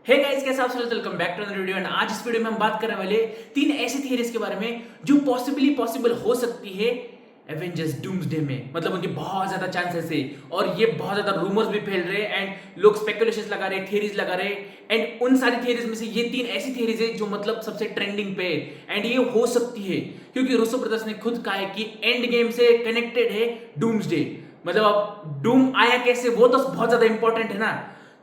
Hey guys, कैसे आप सब? Welcome back to another video. And आज इस वीडियो में हम बात करने वाले तीन ऐसी थियरीज के बारे में जो पॉसिबल हो सकती है एवेंजर्स डूम्सडे में। मतलब उनके बहुत ज्यादा चांसेस है और ये बहुत ज्यादा रूमर्स भी फैल रहे हैं एंड लोग स्पेकुलेशंस लगा रहे हैं, थियरीज लगा रहे हैं। एंड उन सारी थियरीज में से ये तीन ऐसी थियरीज है जो मतलब सबसे ट्रेंडिंग पे है एंड ये हो सकती है क्योंकि रूसो ब्रदर्स ने खुद कहा है कि एंड गेम से कनेक्टेड है डूम्सडे। मतलब अब डूम आया कैसे, वो तो बहुत ज्यादा इंपॉर्टेंट है ना।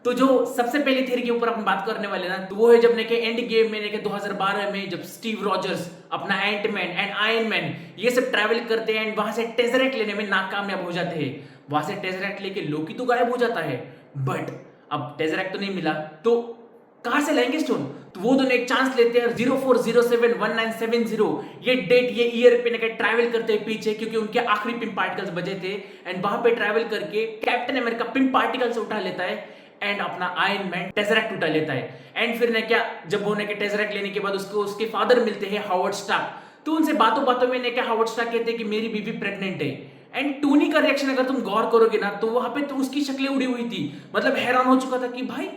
तो जो सबसे पहली थ्योरी के ऊपर अपन बात करने वाले ना, तो वो है जब ने के एंड गेम में ने के 2012 में जब स्टीव रॉजर्स अपना एंटमैन एंड आयरन मैन ये सब ट्रैवल करते हैं एंड वहां से टेजरेक्ट लेने में नाकामयाब हो जाते हैं। वहां से टेजरेक्ट लेके लोकी तो गायब हो जाता है, बट अब टेजरेक्ट तो नहीं मिला तो कहां से लाएंगे स्टोन? तो वो दोनों एक चांस लेते हैं 04071970 ये डेट ये ईयर पे ना ट्रैवल करते हैं पीछे, क्योंकि उनके आखिरी पिंक पार्टिकल्स बजे थे। एंड वहां पे ट्रैवल करके कैप्टन अमेरिका पिंक पार्टिकल्स उठा लेता है एंड अपना आयरन मैन टेजरेक्ट उठा लेता है। एंड फिर ने क्या, जब वो ने के टेजरेक्ट लेने के बाद उसको उसके फादर मिलते हैं हावर्ड स्टार्क। तो उनसे बातों बातों में ने क्या हावर्ड स्टार्क कहते हैं कि मेरी बीवी प्रेग्नेंट है। एंड टोनी का रिएक्शन अगर तुम गौर करोगे ना, तो वहां पे तो उसकी शक्लें उड़ी हुई थी, मतलब हैरान हो चुका था कि भाई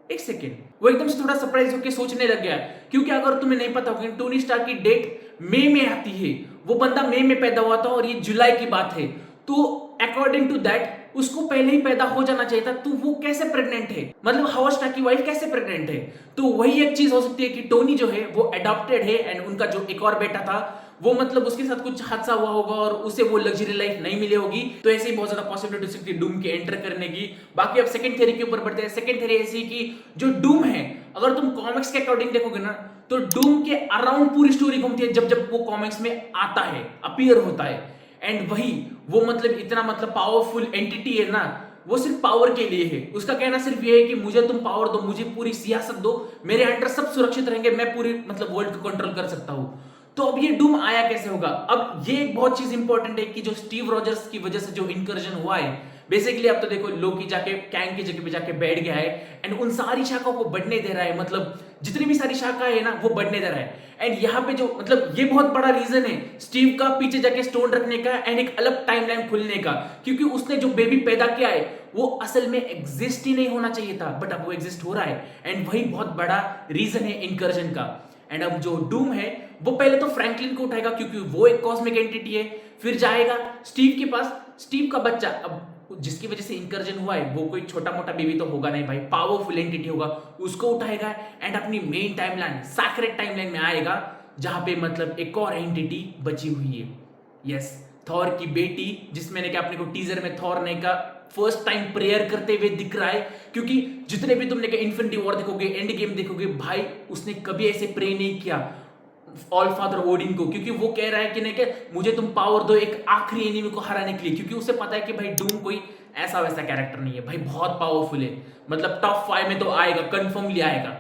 एक सेकेंड। वो एकदम से थोड़ा सरप्राइज होकर सोचने लग गया, क्योंकि अगर तुम्हें नहीं पता होगा टोनी स्टार्क की डेट मई में आती है। वो बंदा मई में पैदा हुआ था और ये जुलाई की बात है, तो अकॉर्डिंग टू दैट उसको पहले ही पैदा हो जाना चाहिए था। तो वो कैसे प्रेग्नेंट है, मतलब हावर्ड स्टार्क की वाइफ कैसे प्रेग्नेंट है? तो वही एक चीज हो सकती है कि टोनी जो है वो अडॉप्टेड है एंड उनका जो एक और बेटा था वो मतलब उसके साथ कुछ हादसा हुआ होगा और उसे वो लग्जरी लाइफ नहीं मिली होगी। तो ऐसे ही बहुत ज्यादा पॉसिबिलिटी हो सकती है डूम के एंटर करने की। बाकी अब सेकंड थ्योरी के ऊपर बढ़ते हैं। सेकंड थ्योरी ऐसी कि जो डूम है, अगर तुम कॉमिक्स के अकॉर्डिंग देखोगे ना, तो डूम के अराउंड पूरी स्टोरी घूमती है जब जब वो कॉमिक्स में आता है, अपीयर होता है। एंड वही वो मतलब इतना मतलब पावरफुल एंटिटी है ना, वो सिर्फ पावर के लिए है। उसका कहना सिर्फ ये है कि मुझे तुम पावर दो, मुझे पूरी सियासत दो, मेरे अंडर सब सुरक्षित रहेंगे, मैं पूरी मतलब वर्ल्ड को कंट्रोल कर सकता हूं। तो अब ये डूम आया कैसे होगा? अब ये एक बहुत चीज इंपॉर्टेंट है कि जो स्टीव रॉजर्स की वजह से जो इंकर्जन हुआ है, बेसिकली अब तो देखो लोकी जाके कैंग की जगह पे जाके बैठ गया है एंड उन सारी शाखाओं को बढ़ने दे रहा है। मतलब जितनी भी सारी शाखा है ना वो बढ़ने दे रहा है। एंड यहाँ पे जो मतलब ये बहुत बड़ा रीजन है स्टीव का पीछे जाके स्टोन रखने का एंड एक अलग टाइमलाइन खुलने का, क्योंकि उसने जो बेबी पैदा किया है वो असल में एग्जिस्ट ही नहीं होना चाहिए था, बट अब वो एग्जिस्ट हो रहा है। एंड वही बहुत बड़ा रीजन है इंकर्जन का। एंड अब जो डूम है वो पहले तो फ्रैंकलिन को उठाएगा, क्योंकि वो एक कॉस्मिक एंटिटी है। फिर जाएगा स्टीव के पास, स्टीव का बच्चा, अब जिसकी वजह से इंकर्जन हुआ है वो कोई छोटा मोटा बेबी तो होगा नहीं भाई, पावरफुल एंटिटी होगा, उसको उठाएगा एंड अपनी मेन टाइमलाइन सैक्रेड टाइमलाइन में आएगा, जहां पे मतलब एक और एंटिटी बची हुई है। यस, थॉर की बेटी, जिसमें ने अपने को टीजर में थॉर ने का फर्स्ट टाइम प्रेयर करते हुए दिख रहा है। क्योंकि जितने भी तुमने इन्फिनिटी वॉर देखोगे, एंड गेम देखोगे, भाई उसने कभी ऐसे प्रे नहीं किया ऑल फादर ओडिन को, क्योंकि वो कह रहा है कि नहीं कि मुझे तुम पावर दो एक आखिरी एनिमी को हराने के लिए, क्योंकि उसे पता है कि भाई डूम कोई ऐसा वैसा कैरेक्टर नहीं है भाई, बहुत पावरफुल है, मतलब टॉप 5 में तो आएगा, कंफर्मली आएगा।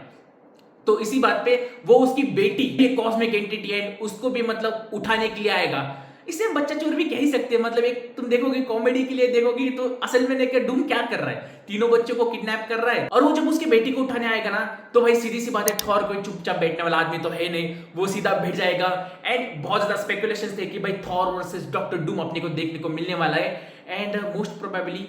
तो इसी बात पे वो उसकी बेटी एक कॉस्मिक एंटिटी है, उसको भी मतलब उठाने के लिए आएगा। इसे हम बच्चा चोर भी कह ही सकते हैं। मतलब एक तुम देखोगे कॉमेडी के लिए देखोगे तो असल में देखकर डूम क्या कर रहा है, तीनों बच्चों को किडनैप कर रहा है। और वो जब उसकी बेटी को उठाने आएगा ना, तो भाई सीधी सी बात है, थॉर कोई चुपचाप बैठने वाला आदमी तो है नहीं, वो सीधा बैठ जाएगा। एंड बहुत ज्यादा स्पेकुलेशंस थे कि भाई थॉर वर्सेस डॉक्टर डूम अपने को देखने को मिलने वाला है। एंड मोस्ट प्रोबेबली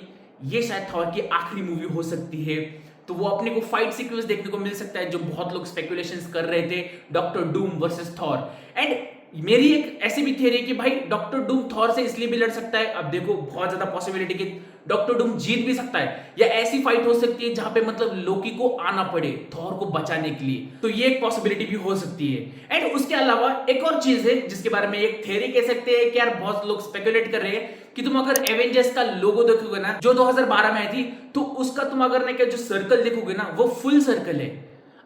ये शायद थॉर की आखिरी मूवी हो सकती है। तो वो अपने को फाइट सीक्वेंस देखने को मिल सकता है, जो बहुत लोग स्पेकुलेशंस कर रहे थे, doctor Doom versus Thor. And मेरी एक ऐसी भी थियरी है कि भाई डॉक्टर डूम थॉर से इसलिए भी लड़ सकता है, अब देखो बहुत ज्यादा पॉसिबिलिटी कि डॉक्टर डूम जीत भी सकता है, या ऐसी फाइट हो सकती है जहां पे मतलब लोकी को आना पड़े थॉर को बचाने के लिए, तो ये एक पॉसिबिलिटी भी हो सकती है। एंड उसके अलावा एक और चीज है जिसके बारे में एक थियरी कह सकते हैं कि यार बहुत लोग स्पेकुलेट कर रहे हैं कि तुम अगर एवेंजर्स का लोगो देखोगे ना, जो 2012 में आई थी, तो उसका तुम अगर नहीं जो सर्कल देखोगे ना, वो फुल सर्कल है।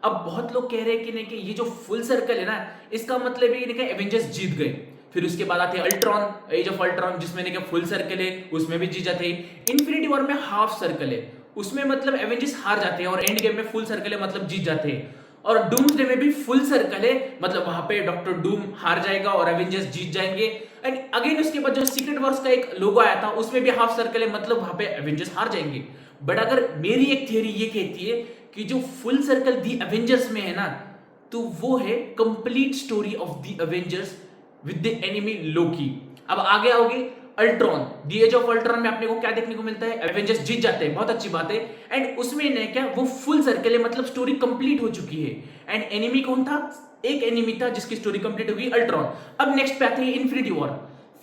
अब बहुत लोग कह रहे हैं कि नहीं कि ये जो फुल सर्कल है ना, इसका मतलब ये नहीं कि एवेंजर्स जीत गए। फिर उसके बाद आते हैं अल्ट्रॉन, एज ऑफ अल्ट्रॉन, जिसमें नहीं कि फुल सर्कल है, उसमें भी जीत जाते हैं। इन्फिनिटी वॉर में हाफ सर्कल है, उसमें मतलब एवेंजर्स हार जाते हैं, और एंड गेम में फुल सर्कल है, मतलब जीत जाते हैं। और डूम्सडे में भी फुल सर्कल है, मतलब वहां पे डॉक्टर डूम हार जाएगा और एवेंजर्स जीत जाएंगे। एंड अगेन उसके बाद जो सीक्रेट वॉर्स का एक लोगो आया था, उसमें भी हाफ सर्कल है, मतलब वहां पे एवेंजर्स हार जाएंगे। बट अगर मेरी एक थियरी ये कहती है कि जो फुल सर्कल दी एवेंजर्स में है ना, तो वो है complete story of the Avengers with the enemy Loki. अब आगे आओगे, Ultron, the age of Ultron में अपने को क्या देखने को मिलता है, एवेंजर्स जीत जाते हैं, बहुत अच्छी बात है। एंड उसमें ने क्या वो फुल सर्कल है, मतलब स्टोरी कंप्लीट हो चुकी है। एंड एनिमी कौन था, एक एनिमी था जिसकी स्टोरी कंप्लीट हो गई, अल्ट्रॉन। अब नेक्स्ट पे आते हैं infinity war,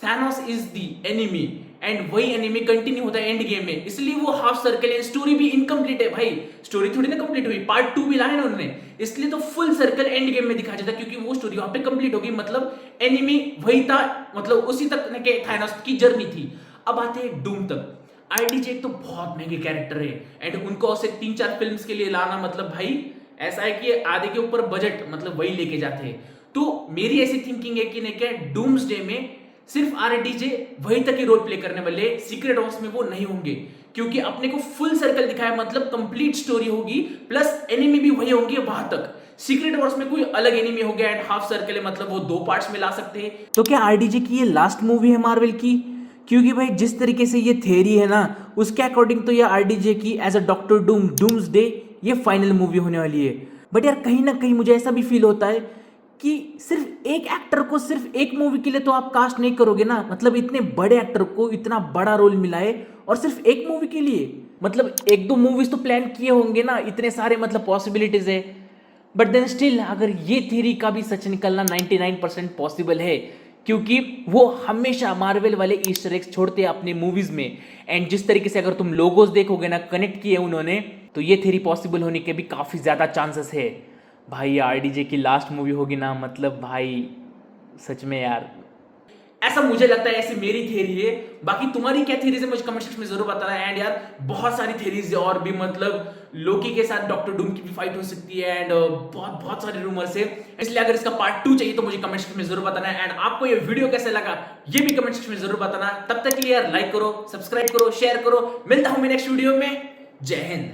Thanos is the enemy and वही एनिमी कंटिन्यू होता है एंड गेम में, इसलिए वो हाफ सर्कल है, स्टोरी भी इनकम्प्लीट है भाई, स्टोरी थोड़ी ना कंप्लीट हुई, पार्ट 2 भी लाया ना उन्होंने, इसलिए तो फुल सर्कल एंड गेम में दिखाया जाता है क्योंकि वो स्टोरी वहां पे कंप्लीट होगी, मतलब एनिमी वही था, मतलब उसी तक के थैनोस की जर्नी थी। अब आते हैं डूम तक। आईडीजे तो बहुत महंगे कैरेक्टर है एंड उनको ऐसे 3-4 फिल्म्स के लिए लाना, मतलब भाई ऐसा है कि आधे के ऊपर बजट मतलब वही लेके जाते हैं। तो मेरी ऐसी थिंकिंग है कि नहीं क्या डूम्सडे में सिर्फ आरडीजे वही तक ही रोल प्ले करने वाले, सीक्रेट वॉर्स में वो नहीं होंगे क्योंकि अपने को फुल सर्कल दिखाया, मतलब कंप्लीट स्टोरी होगी, प्लस एनिमी भी वही होंगे वहां तक। सीक्रेट वॉर्स में कोई अलग एनिमी हो गया एंड हाफ सर्कल है, मतलब वो 2 पार्ट्स में ला सकते हैं। तो क्या आरडीजे की ये लास्ट मूवी है मार्वल की? क्योंकि भाई जिस तरीके से ये थ्योरी है ना, उसके अकॉर्डिंग तो ये आरडीजे की as a doctor doom doomsday ये फाइनल मूवी होने वाली है। बट यार कहीं ना कहीं मुझे ऐसा भी फील होता है कि सिर्फ एक एक्टर को सिर्फ एक मूवी के लिए तो आप कास्ट नहीं करोगे ना, मतलब इतने बड़े एक्टर को इतना बड़ा रोल मिला है और सिर्फ एक मूवी के लिए, मतलब 1-2 मूवीज तो प्लान किए होंगे ना, इतने सारे मतलब पॉसिबिलिटीज है। बट देन स्टिल अगर ये थ्योरी का भी सच निकलना 99% पॉसिबल है क्योंकि वो हमेशा मार्वल वाले ईस्टर एग्स छोड़ते हैं अपने मूवीज में। एंड जिस तरीके से अगर तुम लोगोस देखोगे ना कनेक्ट किए उन्होंने, तो ये थ्योरी पॉसिबल होने के भी काफ़ी ज़्यादा चांसेस है। भाई आरडीजे की लास्ट मूवी होगी ना, मतलब भाई सच में यार ऐसा मुझे लगता है, ऐसी मेरी थ्योरी है। बाकी तुम्हारी क्या थ्योरीज है मुझे कमेंट सेक्शन में जरूर बताना। एंड यार बहुत सारी थ्योरीज है और भी, मतलब लोकी के साथ डॉक्टर डूम की भी फाइट हो सकती है एंड बहुत बहुत सारे रूमर्स है, इसलिए अगर इसका पार्ट 2 चाहिए तो मुझे कमेंट सेक्शन में जरूर बताना है। एंड आपको ये वीडियो कैसे लगा ये भी कमेंट सेक्शन में जरूर बताना। तब तक के लिए यार लाइक करो, सब्सक्राइब करो, शेयर करो। मिलता हूं मैं नेक्स्ट वीडियो में। जय हिंद।